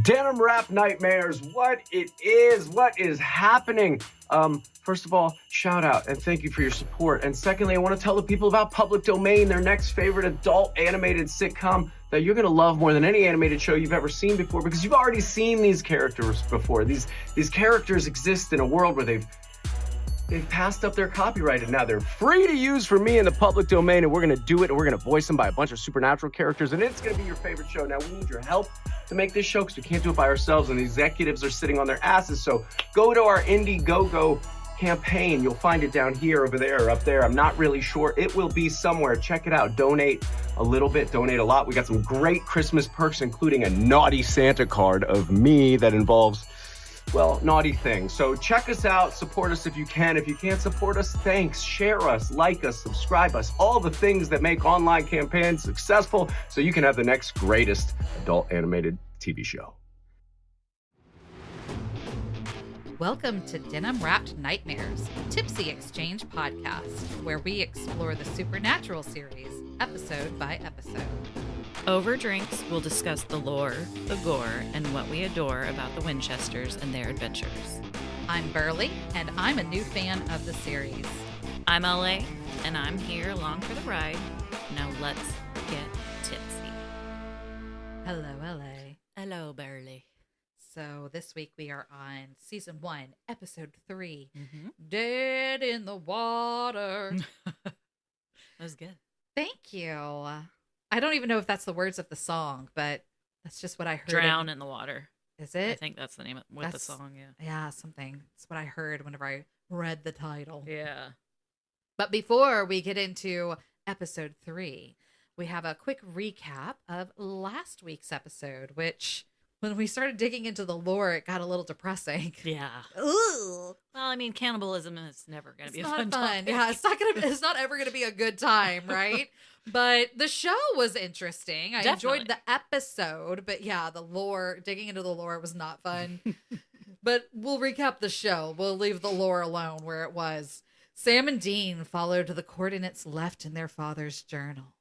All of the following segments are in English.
Denim-wrapped nightmares, what is happening? First of all, shout out and thank you for your support. And secondly, I want to tell the people about Public Domain, their next favorite adult animated sitcom that you're going to love more than any animated show you've ever seen before, because you've already seen these characters before. These characters exist in a world where they've passed up their copyright, and now they're free to use for me in the public domain, and we're going to do it, and we're going to voice them by a bunch of supernatural characters, and it's going to be your favorite show. Now, we need your help to make this show because we can't do it by ourselves, and the executives are sitting on their asses, so go to our Indiegogo campaign. You'll find it down here, over there, or up there. I'm not really sure. It will be somewhere. Check it out. Donate a little bit, donate a lot. We got some great Christmas perks, including a naughty Santa card of me that involves, well, naughty things. So check us out, support us if you can. If you can't support us, thanks. Share us, like us, subscribe us, all the things that make online campaigns successful so you can have the next greatest adult animated TV show. Welcome to Denim-wrapped Nightmares, Tipsy Exchange podcast, where we explore the Supernatural series, episode by episode. Over drinks, we'll discuss the lore, the gore, and what we adore about the Winchesters and their adventures. I'm Berly, and I'm a new fan of the series. I'm LA, and I'm here along for the ride. Now let's get tipsy. Hello, LA. Hello, Berly. So this week we are on season 1, episode 3, Dead in the Water. That was good. Thank you. I don't even know if that's the words of the song, but that's just what I heard. Drown in the Water. Is it? I think that's the name of the song, yeah. Yeah, something. That's what I heard whenever I read the title. Yeah. But before we get into episode 3, we have a quick recap of last week's episode, which, when we started digging into the lore, it got a little depressing. Yeah. Ooh. Well, I mean, cannibalism is never going to be a not fun topic. Yeah, it's not ever going to be a good time, right? But the show was interesting. I enjoyed the episode, but yeah, the lore, digging into the lore was not fun. But we'll recap the show. We'll leave the lore alone where it was. Sam and Dean followed the coordinates left in their father's journal,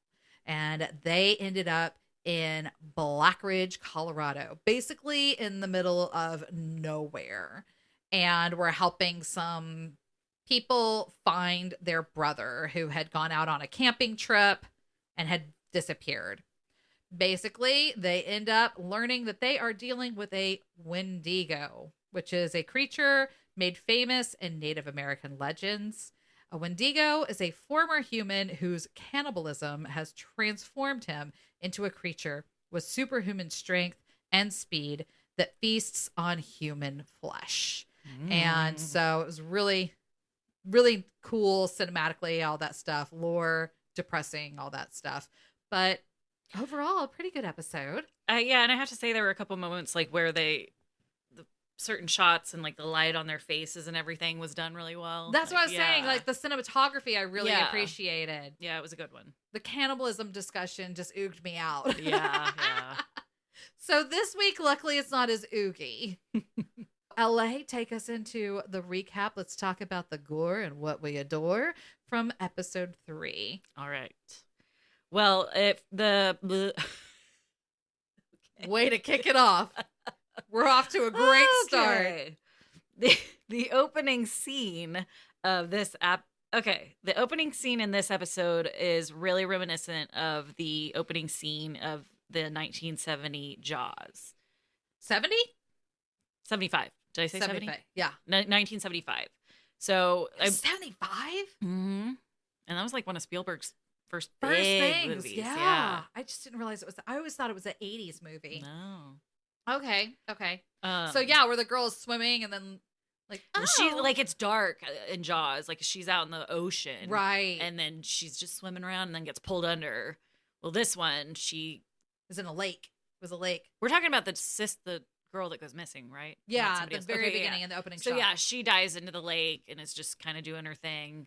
and they ended up in Black Ridge, Colorado, basically in the middle of nowhere. And we're helping some people find their brother who had gone out on a camping trip and had disappeared. Basically, they end up learning that they are dealing with a Wendigo, which is a creature made famous in Native American legends. A Wendigo is a former human whose cannibalism has transformed him into a creature with superhuman strength and speed that feasts on human flesh. And so it was really, really cool cinematically, all that stuff, lore, depressing, all that stuff. But overall, a pretty good episode. Yeah, and I have to say there were a couple moments like where the certain shots and like the light on their faces and everything was done really well. That's what I was saying. Like the cinematography, I really appreciated. Yeah, it was a good one. The cannibalism discussion just ooged me out. Yeah. So this week, luckily, it's not as oogie. LA, take us into the recap. Let's talk about the gore and what we adore from episode 3. All right. Well, if the way to kick it off. We're off to a great start. The opening scene of this the opening scene in this episode is really reminiscent of the opening scene of the 1970 Jaws. 70? 75. Did I say 70? Yeah. 1975. So 75? Mm-hmm. And that was like one of Spielberg's first things. movies. Yeah. I just didn't realize it was. I always thought it was an 80s movie. No. Okay. So yeah, where the girl is swimming and then like she like it's dark in Jaws, like she's out in the ocean, right? And then she's just swimming around and then gets pulled under. Well, this one she is in a lake. It was a lake. We're talking about the girl that goes missing, right? Yeah, at the very beginning in the opening shot. So yeah, she dives into the lake and is just kind of doing her thing.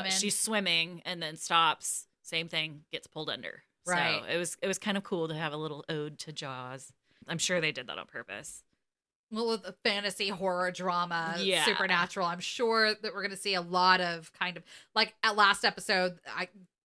She's swimming and then stops. Same thing, gets pulled under. Right. So it was kind of cool to have a little ode to Jaws. I'm sure they did that on purpose. Well, with the fantasy, horror, drama, supernatural, I'm sure that we're going to see a lot of kind of like at last episode.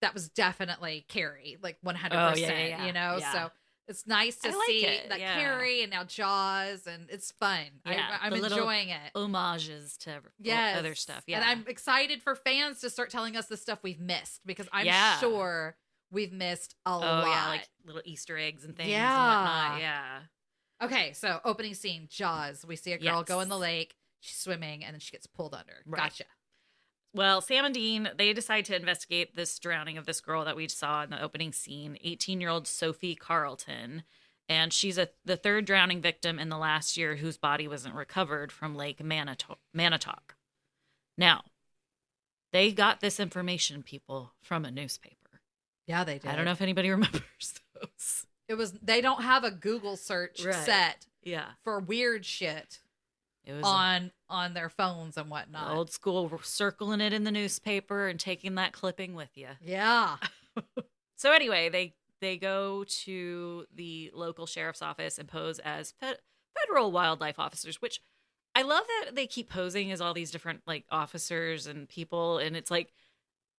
That was definitely Carrie, like 100%. You know, so It's nice to like see it, that yeah. Carrie and now Jaws, and it's fun. Yeah, I'm the little enjoying it. Homages to Yes. other stuff. Yeah. And I'm excited for fans to start telling us the stuff we've missed, because I'm sure we've missed a lot. Oh, yeah, like little Easter eggs and things Yeah. and whatnot. Yeah. Okay, so opening scene, Jaws. We see a girl go in the lake. She's swimming, and then she gets pulled under. Right. Gotcha. Well, Sam and Dean, they decide to investigate this drowning of this girl that we saw in the opening scene, 18-year-old Sophie Carlton. And she's the third drowning victim in the last year whose body wasn't recovered from Lake Manitowoc. Now, they got this information, people, from a newspaper. Yeah, they did. I don't know if anybody remembers those. They don't have a Google search set for weird shit. It was on their phones and whatnot. Old school, circling it in the newspaper and taking that clipping with you. Yeah. So anyway, they go to the local sheriff's office and pose as federal wildlife officers, which I love that they keep posing as all these different like officers and people, and it's like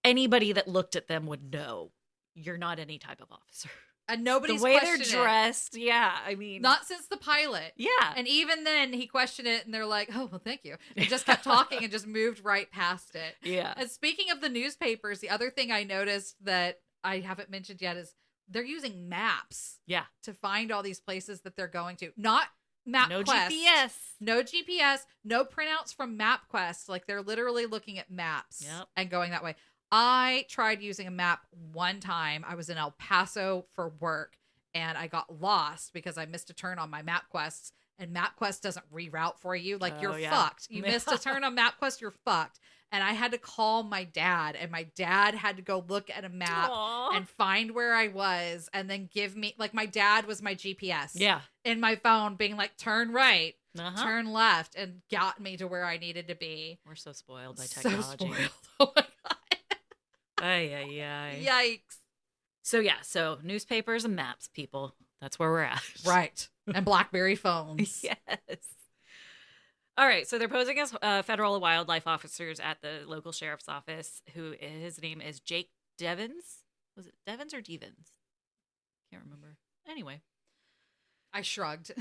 anybody that looked at them would know you're not any type of officer. And nobody's the way they're questioned dressed. Yeah, I mean, not since the pilot. Yeah, and even then he questioned it, and they're like, "Oh, well, thank you," and just kept talking and just moved right past it. Yeah. And speaking of the newspapers, the other thing I noticed that I haven't mentioned yet is they're using maps. Yeah, to find all these places that they're going to. Not MapQuest. No GPS. No GPS. No printouts from MapQuest. Like they're literally looking at maps and going that way. I tried using a map one time. I was in El Paso for work, and I got lost because I missed a turn on my MapQuest, and MapQuest doesn't reroute for you. Like, you're fucked. You missed a turn on MapQuest, you're fucked. And I had to call my dad, and my dad had to go look at a map and find where I was, and then give me, like, my dad was my GPS in my phone, being like, turn right, turn left, and got me to where I needed to be. We're so spoiled by technology. So spoiled. Oh my God. Yikes. So newspapers and maps, people. That's where we're at. Right. And BlackBerry phones. Yes. All right. So they're posing as federal wildlife officers at the local sheriff's office, his name is Jake Devins. Was it Devins or Devins? Can't remember. Anyway. I shrugged.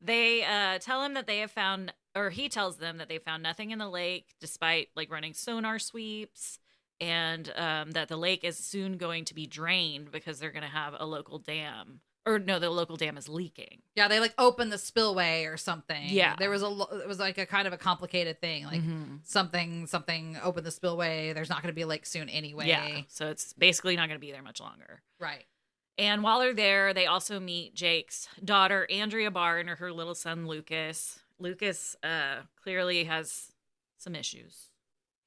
They tell him that they have found, or he tells them that they found nothing in the lake despite like running sonar sweeps, and that the lake is soon going to be drained because they're going to have a local dam. Or no, the local dam is leaking. Yeah, they like opened the spillway or something. Yeah. It was like a kind of a complicated thing. Like something opened the spillway. There's not going to be a lake soon anyway. Yeah, so it's basically not going to be there much longer. Right. And while they're there, they also meet Jake's daughter, Andrea Barr, and her little son, Lucas. Lucas clearly has some issues.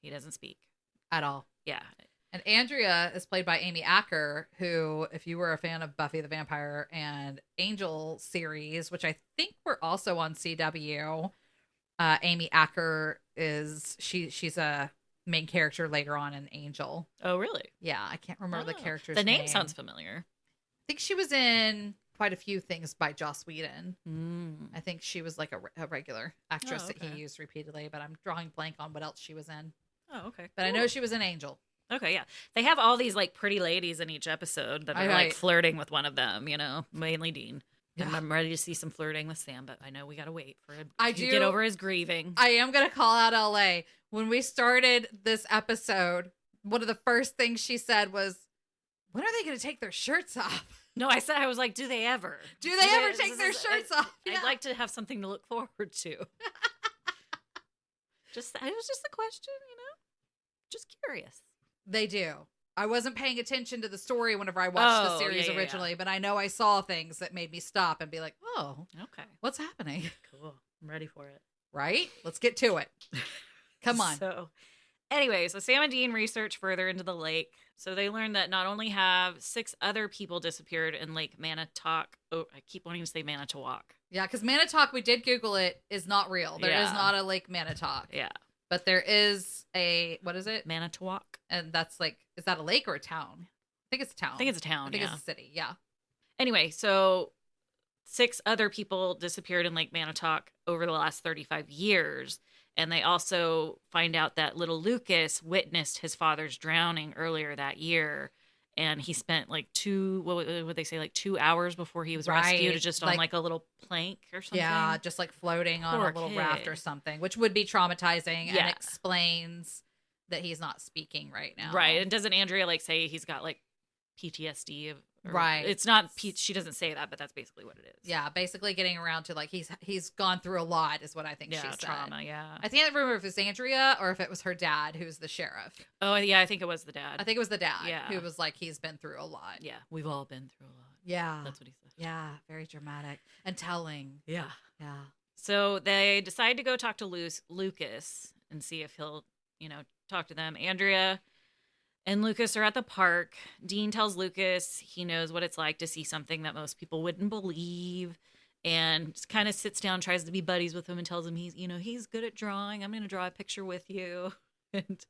He doesn't speak. At all. Yeah. And Andrea is played by Amy Acker, who, if you were a fan of Buffy the Vampire and Angel series, which I think were also on CW, Amy Acker she's a main character later on in Angel. Oh, really? Yeah, I can't remember the character's name. The name name sounds familiar. I think she was in quite a few things by Joss Whedon. I think she was like a regular actress that he used repeatedly, but I'm drawing blank on what else she was in. Oh, okay. But cool. I know she was in Angel. Okay, yeah. They have all these like pretty ladies in each episode that are like flirting with one of them, you know, mainly Dean. Yeah. I'm ready to see some flirting with Sam, but I know we got to wait for him to get over his grieving. I am going to call out LA. When we started this episode, one of the first things she said was, when are they going to take their shirts off? No, I was like, do they ever? Do they ever take their shirts off? I'd like to have something to look forward to. It was just a question, you know? Just curious. They do. I wasn't paying attention to the story whenever I watched the series originally, but I know I saw things that made me stop and be like, oh, okay. What's happening? Cool. I'm ready for it. Right? Let's get to it. Come on. So Sam and Dean research further into the lake. So they learned that not only have 6 other people disappeared in Lake Manitowoc. Oh, I keep wanting to say Manitowoc. Yeah, because Manitowoc, we did Google it, is not real. There is not a Lake Manitowoc. Yeah. But there is what is it? Manitowoc. And that's like, is that a lake or a town? I think it's a town. I think it's a town, I think it's a city, yeah. Anyway, so 6 other people disappeared in Lake Manitowoc over the last 35 years. And they also find out that little Lucas witnessed his father's drowning earlier that year. And he spent like what would they say, like 2 hours before he was rescued, just on like a little plank or something. Yeah, just like floating on a little raft or something, which would be traumatizing and explains that he's not speaking right now. Right. And doesn't Andrea like say he's got like PTSD right. It's not she doesn't say that, but that's basically what it is. Yeah, basically getting around to like he's gone through a lot is what I think she said. Trauma, yeah. I can't remember if it was Andrea or if it was her dad who's the sheriff. Oh, yeah, I think it was the dad. I think it was the dad who was like, he's been through a lot. Yeah, we've all been through a lot. Yeah. That's what he said. Yeah, very dramatic and telling. Yeah. Yeah. So they decide to go talk to Lucas and see if he'll, talk to them. Andrea and Lucas are at the park. Dean tells Lucas he knows what it's like to see something that most people wouldn't believe, and kind of sits down, tries to be buddies with him, and tells him he's good at drawing. I'm going to draw a picture with you. And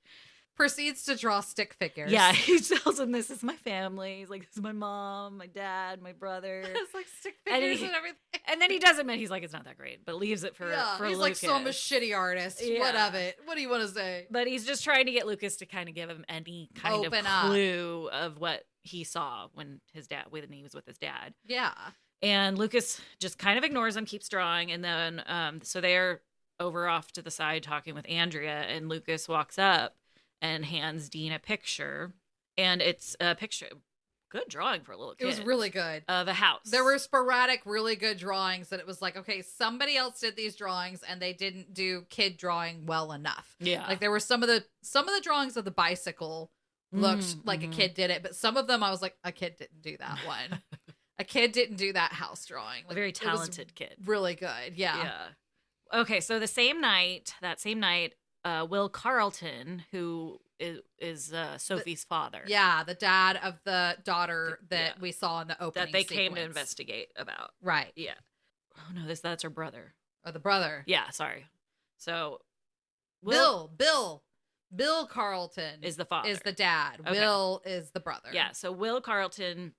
proceeds to draw stick figures. Yeah, he tells him, this is my family. He's like, this is my mom, my dad, my brother. It's like stick figures and everything. And then he does admit, he's like, it's not that great, but leaves it for he's Lucas. like, so I'm a shitty artist. Yeah. What of it? What do you want to say? But he's just trying to get Lucas to kind of give him any kind of clue of what he saw when he was with his dad. Yeah. And Lucas just kind of ignores him, keeps drawing. And then, so they're over off to the side talking with Andrea, and Lucas walks up and hands Dean a picture. And it's a picture, good drawing for a little kid. It was really good. Of a house. There were sporadic, really good drawings that it was like, okay, somebody else did these drawings and they didn't do kid drawing well enough. Yeah. Like there were some of the drawings of the bicycle looked like a kid did it, but some of them I was like, a kid didn't do that one. A kid didn't do that house drawing. Like, a very talented kid. Really good. Yeah. Yeah. Okay, so that same night, Will Carlton, who is Sophie's father. Yeah, the dad of the daughter that we saw in the opening that they sequence. came to investigate about. Right. Yeah. Oh no, that's her brother. Or the brother. Yeah, sorry. So Bill Carlton is the father. Is the dad. Okay. Will is the brother. Yeah, so Will Carlton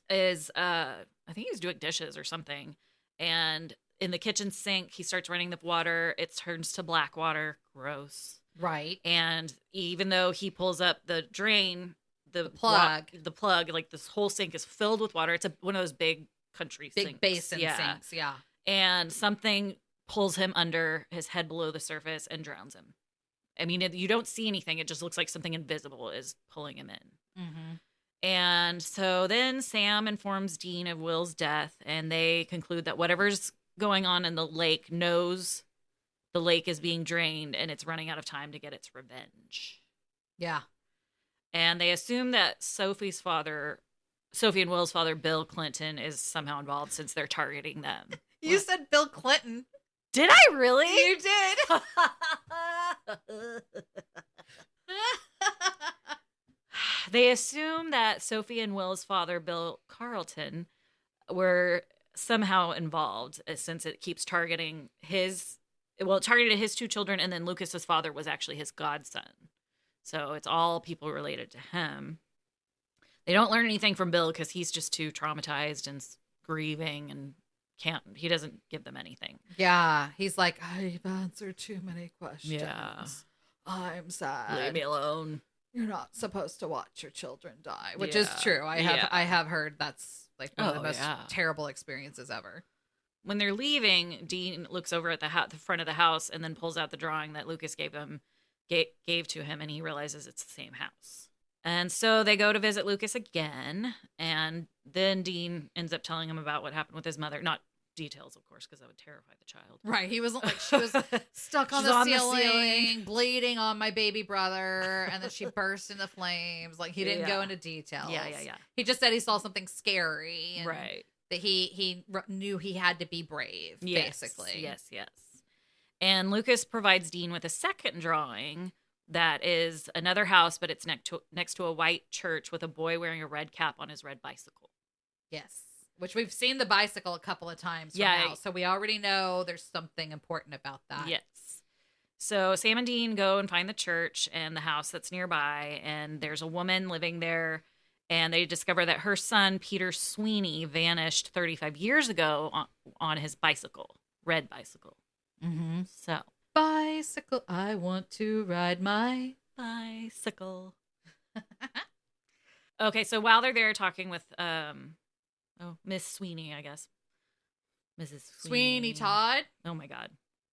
is I think he was doing dishes or something, and in the kitchen sink he starts running the water. It turns to black water. Gross. Right. And even though he pulls up the drain, the plug, like this whole sink is filled with water. It's one of those big country sinks. Basin sinks, yeah. And something pulls him under his head below the surface and drowns him. I mean, you don't see anything. It just looks like something invisible is pulling him in. Mm-hmm. And so then Sam informs Dean of Will's death, and they conclude that whatever's going on in the lake knows the lake is being drained and it's running out of time to get its revenge. Yeah. And they assume that Sophie and Will's father, Bill Clinton, is somehow involved since they're targeting them. You said Bill Clinton. Did I really? You did. They assume that Sophie and Will's father, Bill Carlton, were somehow involved since it keeps targeting it targeted his two children, and then Lucas's father was actually his godson. So it's all people related to him. They don't learn anything from Bill because he's just too traumatized and grieving and he doesn't give them anything. Yeah. He's like, I've answered too many questions. Yeah. I'm sad. Leave me alone. You're not supposed to watch your children die, which is true. I have heard that's like one of the most terrible experiences ever. When they're leaving, Dean looks over at the front of the house and then pulls out the drawing that Lucas gave to him, and he realizes it's the same house. And so they go to visit Lucas again, and then Dean ends up telling him about what happened with his mother. Not details, of course, because that would terrify the child. Right. He wasn't like, she was stuck on the ceiling, bleeding on my baby brother, and then she burst into flames. Like, he didn't go into details. Yeah. He just said he saw something scary. And right. That he knew he had to be brave, basically. Yes. And Lucas provides Dean with a second drawing that is another house, but it's next to a white church with a boy wearing a red cap on his red bicycle. Yes. Which we've seen the bicycle a couple of times from now, so we already know there's something important about that. Yes. So Sam and Dean go and find the church and the house that's nearby, and there's a woman living there, and they discover that her son, Peter Sweeney, vanished 35 years ago on his bicycle, red bicycle. Mm-hmm. So. Bicycle, I want to ride my bicycle. Okay, so while they're there talking with Miss Sweeney, I guess. Mrs. Sweeney Todd. Oh my God.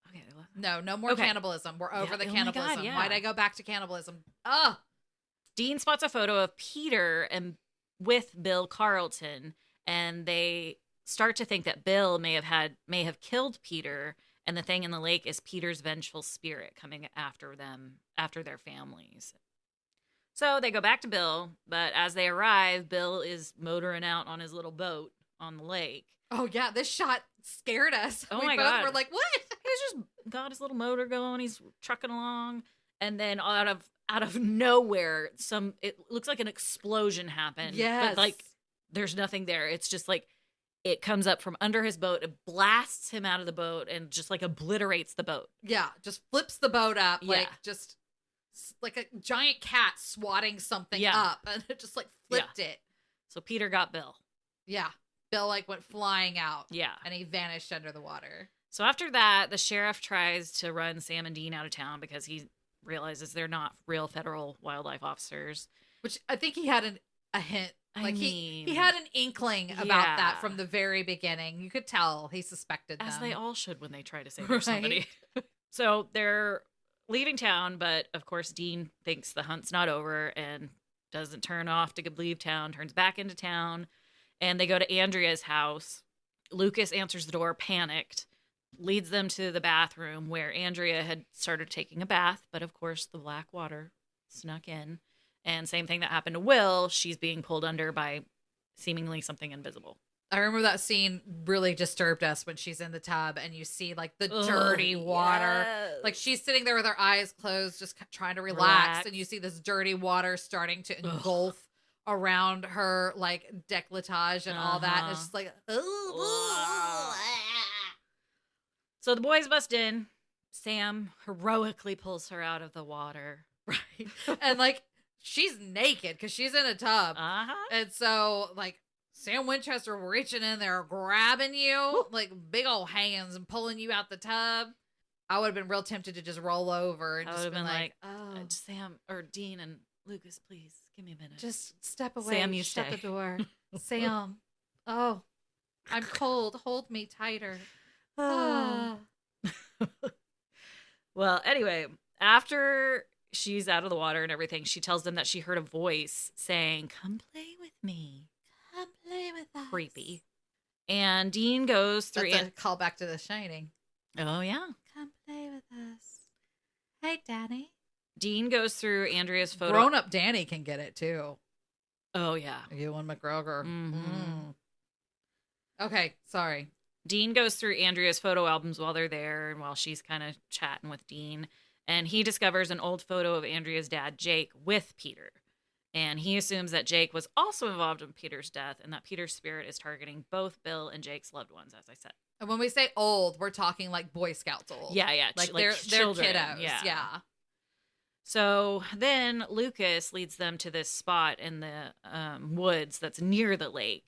Okay. No more cannibalism. We're over the oh my cannibalism. God, yeah. Why'd I go back to cannibalism? Oh. Dean spots a photo of Peter and with Bill Carlton, and they start to think that Bill may have killed Peter, and the thing in the lake is Peter's vengeful spirit coming after them, after their families. So they go back to Bill, but as they arrive, Bill is motoring out on his little boat on the lake. Oh yeah, this shot scared us. Oh we my both God. were like, what? He's just got his little motor going. He's trucking along, and then out of nowhere, it looks like an explosion happened. Yes. But like there's nothing there. It's just like it comes up from under his boat, it blasts him out of the boat, and just like obliterates the boat. Yeah, just flips the boat up, Yeah. like just like a giant cat swatting something Yeah. up, and it just like flipped it. So Peter got Bill. Yeah, Bill like went flying out. Yeah. And he vanished under the water. So after that, the sheriff tries to run Sam and Dean out of town because he realizes they're not real federal wildlife officers. Which I think he had a hint. Like he had an inkling about Yeah. that from the very beginning. You could tell he suspected them. As they all should when they try to save Right. somebody. So they're leaving town, but of course Dean thinks the hunt's not over and doesn't turn off to leave town, turns back into town, and they go to Andrea's house. Lucas answers the door, panicked, leads them to the bathroom where Andrea had started taking a bath, but of course the black water snuck in. And same thing that happened to Will, she's being pulled under by seemingly something invisible. I remember that scene really disturbed us when she's in the tub and you see like the dirty water. Yes. Like she's sitting there with her eyes closed, just trying to relax. And you see this dirty water starting to engulf around her like décolletage and all that. And it's just like, So the boys bust in. Sam heroically pulls her out of the water. right. And like she's naked because she's in a tub. And so like Sam Winchester reaching in there, grabbing you like big old hands and pulling you out the tub. I would have been real tempted to just roll over and just been like, oh, Sam or Dean and Lucas, please give me a minute. Just step away. Sam, you shut stay. the door. Sam, oh, I'm cold. Hold me tighter. Ah. Well, anyway, after she's out of the water and everything, she tells them that she heard a voice saying, "Come play with me." Come play with us. Creepy. And Dean goes through. That's a call back to The Shining. Oh, yeah. Come play with us. Hey, Danny. Dean goes through Andrea's photo. Grown up Danny can get it too. Oh, yeah. Ewan McGregor. Mm-hmm. Okay, sorry. Dean goes through Andrea's photo albums while they're there and while she's kind of chatting with Dean. And he discovers an old photo of Andrea's dad, Jake, with Peter. And he assumes that Jake was also involved in Peter's death and that Peter's spirit is targeting both Bill and Jake's loved ones, as I said. And when we say old, we're talking like Boy Scouts old. Yeah, yeah. Like they're children. kiddos. Yeah. So then Lucas leads them to this spot in the woods that's near the lake.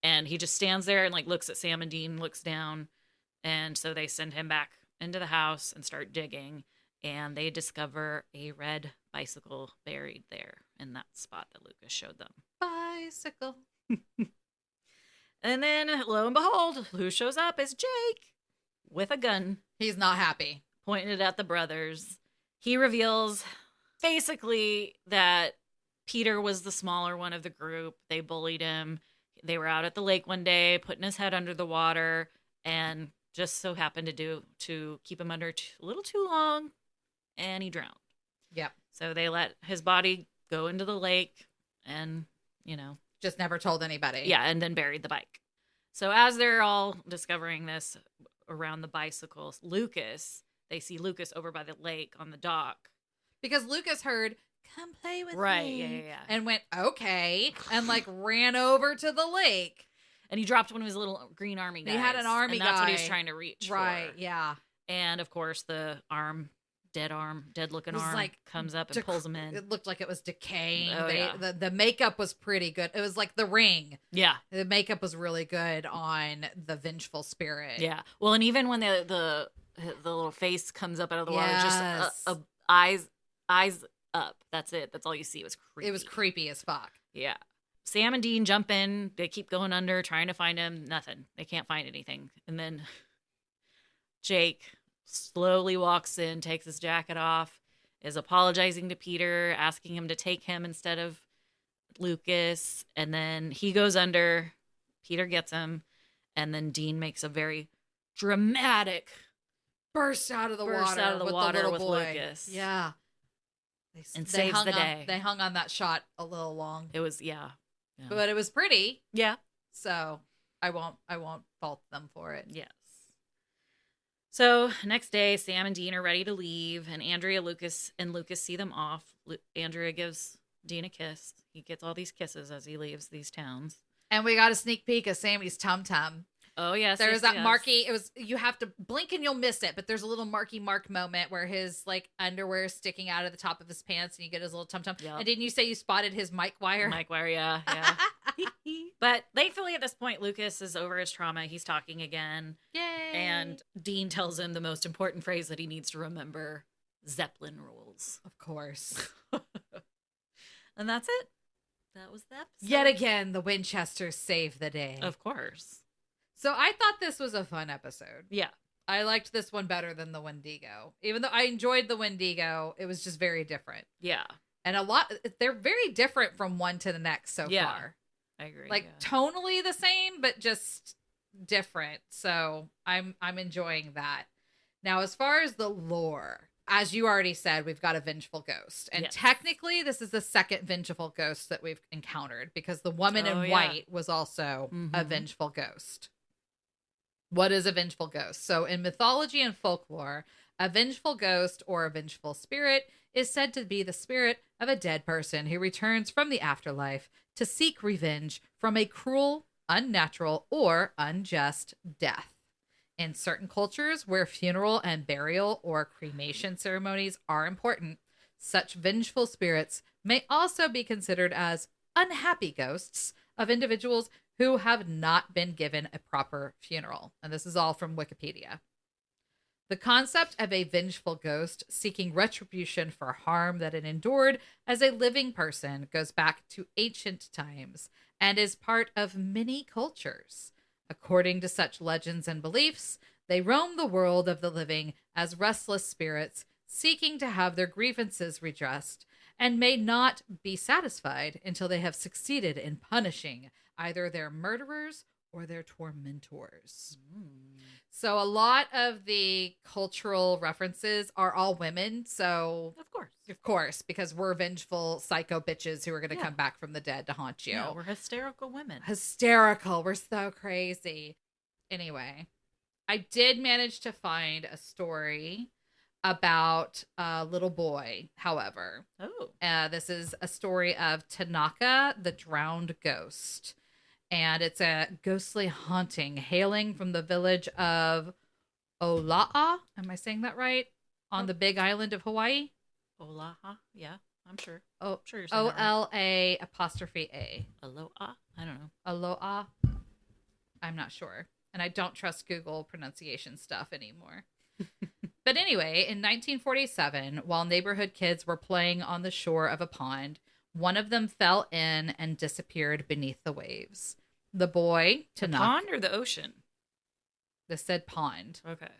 And he just stands there and like looks at Sam and Dean, looks down. And so they send him back into the house and start digging. And they discover a red bicycle buried there in that spot that Lucas showed them. Bicycle. And then, lo and behold, who shows up is Jake with a gun. He's not happy. Pointing it at the brothers. He reveals basically that Peter was the smaller one of the group. They bullied him. They were out at the lake one day, putting his head under the water, and just so happened to keep him under a little too long, and he drowned. Yep. So they let his body go into the lake and, just never told anybody. yeah, and then buried the bike. So as they're all discovering this around the bicycles, they see Lucas over by the lake on the dock. Because Lucas heard, come play with Right, me. yeah. And went, okay. And like ran over to the lake. And he dropped one of his little green army guys. He had an army and that's what guy. he's trying to reach Right, for. yeah. And of course the dead looking was arm like comes up and pulls him in. It looked like it was decaying. Oh, yeah. The makeup was pretty good. It was like The Ring. Yeah. The makeup was really good on the vengeful spirit. Yeah. Well, and even when the little face comes up out of the water, Yes. just eyes up. That's it. That's all you see. It was creepy. It was creepy as fuck. Yeah. Sam and Dean jump in. They keep going under, trying to find him. Nothing. They can't find anything. And then Jake slowly walks in, takes his jacket off, is apologizing to Peter, asking him to take him instead of Lucas. And then he goes under. Peter gets him. And then Dean makes a very dramatic burst out of the water with Lucas. Yeah. And saves the day. They hung on that shot a little long. It was, yeah. But it was pretty. Yeah. So I won't fault them for it. Yes. So next day, Sam and Dean are ready to leave, and Andrea, Lucas see them off. Andrea gives Dean a kiss. He gets all these kisses as he leaves these towns. And we got a sneak peek of Sammy's tum-tum. Oh, yes. There's that marky. You have to blink and you'll miss it, but there's a little Marky Mark moment where his like underwear is sticking out of the top of his pants and you get his little tum-tum. Yep. And didn't you say you spotted his mic wire? Mic wire, yeah. But thankfully at this point, Lucas is over his trauma. He's talking again. Yay. And Dean tells him the most important phrase that he needs to remember: Zeppelin rules. Of course. And that's it. That was the episode. Yet again, the Winchesters save the day. Of course. So I thought this was a fun episode. Yeah. I liked this one better than the Wendigo. Even though I enjoyed the Wendigo, it was just very different. Yeah. And they're very different from one to the next so far. I agree. Like tonally the same, but just different. So I'm enjoying that. Now, as far as the lore, as you already said, we've got a vengeful ghost. And technically, this is the second vengeful ghost that we've encountered because the woman in white was also a vengeful ghost. What is a vengeful ghost? So in mythology and folklore, a vengeful ghost or a vengeful spirit is said to be the spirit of a dead person who returns from the afterlife to seek revenge from a cruel, unnatural, or unjust death. In certain cultures where funeral and burial or cremation ceremonies are important, such vengeful spirits may also be considered as unhappy ghosts of individuals who have not been given a proper funeral. And this is all from Wikipedia. The concept of a vengeful ghost seeking retribution for harm that it endured as a living person goes back to ancient times and is part of many cultures. According to such legends and beliefs, they roam the world of the living as restless spirits seeking to have their grievances redressed and may not be satisfied until they have succeeded in punishing either their murderers or their tormentors. So a lot of the cultural references are all women. So of course, because we're vengeful psycho bitches who are going to come back from the dead to haunt you. Yeah, we're hysterical women. Hysterical. We're so crazy. Anyway, I did manage to find a story about a little boy, however. This is a story of Tanaka, the drowned ghost. And it's a ghostly haunting hailing from the village of Ola'a. Am I saying that right? On the big island of Hawaii? Ola'a? Yeah, I'm sure. Oh, sure you're saying that right. O-L-A''A. Aloha? I don't know. Aloha? I'm not sure. And I don't trust Google pronunciation stuff anymore. But anyway, in 1947, while neighborhood kids were playing on the shore of a pond, one of them fell in and disappeared beneath the waves. The boy, Tanaka. The pond or the ocean? This said pond. Okay.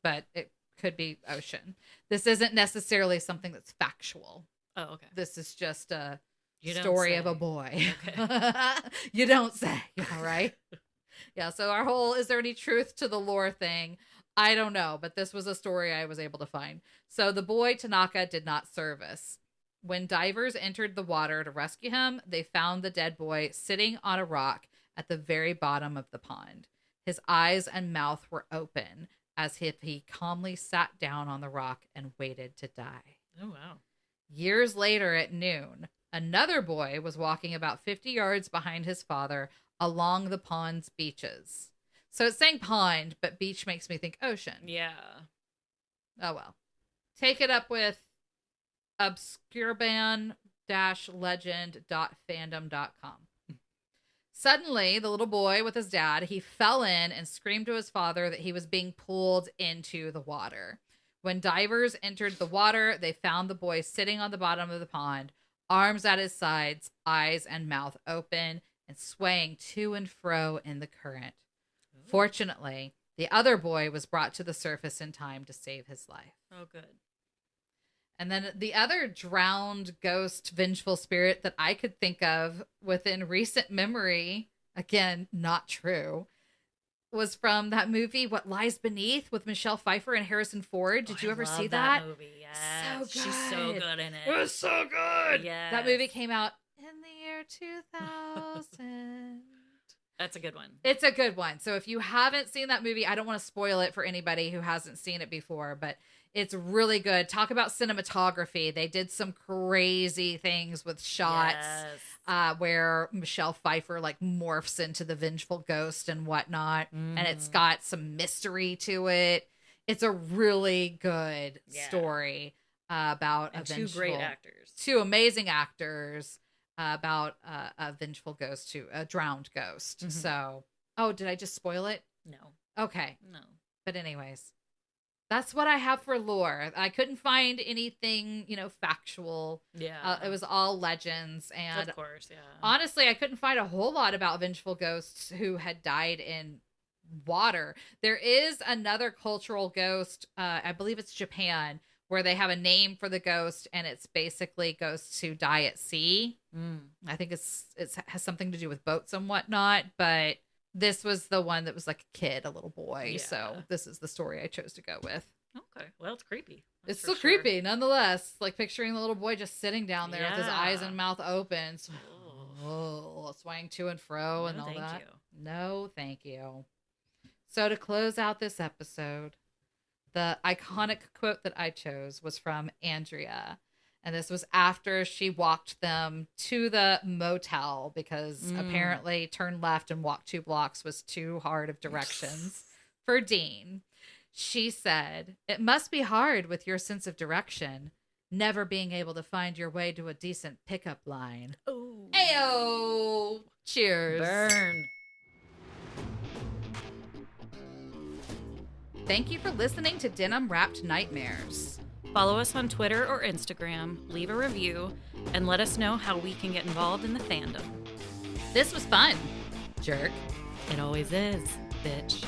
But it could be ocean. This isn't necessarily something that's factual. Oh, okay. This is just a story of a boy. Okay. You don't say, all right? Yeah, so our whole, is there any truth to the lore thing? I don't know, but this was a story I was able to find. So the boy, Tanaka, did not surface. When divers entered the water to rescue him, they found the dead boy sitting on a rock at the very bottom of the pond. His eyes and mouth were open, as if he calmly sat down on the rock and waited to die. Oh, wow. Years later at noon, another boy was walking about 50 yards behind his father along the pond's beaches. So it's saying pond, but beach makes me think ocean. Yeah. Oh, well. Take it up with obscureban-legend.fandom.com. Suddenly, the little boy with his dad, he fell in and screamed to his father that he was being pulled into the water. When divers entered the water, they found the boy sitting on the bottom of the pond, arms at his sides, eyes and mouth open, and swaying to and fro in the current. Fortunately, the other boy was brought to the surface in time to save his life. Oh, good. And then the other drowned ghost vengeful spirit that I could think of within recent memory, again, not true, was from that movie, What Lies Beneath, with Michelle Pfeiffer and Harrison Ford. Did you ever see that? Movie, yes. So good. She's so good in it. It was so good. Yes. That movie came out in the year 2000. That's a good one. It's a good one. So if you haven't seen that movie, I don't want to spoil it for anybody who hasn't seen it before, but it's really good. Talk about cinematography. They did some crazy things with shots where Michelle Pfeiffer like morphs into the vengeful ghost and whatnot. And it's got some mystery to it. It's a really good story about and a vengeful, two great actors. Two amazing actors. About a vengeful ghost to a drowned ghost. So, did I just spoil it? No. Okay. No. But anyways, that's what I have for lore. I couldn't find anything, factual. Yeah. It was all legends. And of course, yeah. Honestly, I couldn't find a whole lot about vengeful ghosts who had died in water. There is another cultural ghost, I believe it's Japan, where they have a name for the ghost, and it's basically ghosts who die at sea. I think it has something to do with boats and whatnot, but this was the one that was like a kid, a little boy. Yeah. So this is the story I chose to go with. Okay. Well, it's creepy. It's still creepy, nonetheless. Like picturing the little boy just sitting down there with his eyes and mouth open, swaying to and fro and all that. No, thank you. So to close out this episode, the iconic quote that I chose was from Andrea. And this was after she walked them to the motel because apparently turn left and walk 2 blocks was too hard of directions for Dean. She said, "It must be hard with your sense of direction, never being able to find your way to a decent pickup line." Oh. Ayo! Cheers. Burn. Thank you for listening to Denim-wrapped Nightmares. Follow us on Twitter or Instagram, leave a review, and let us know how we can get involved in the fandom. This was fun, jerk. It always is, bitch.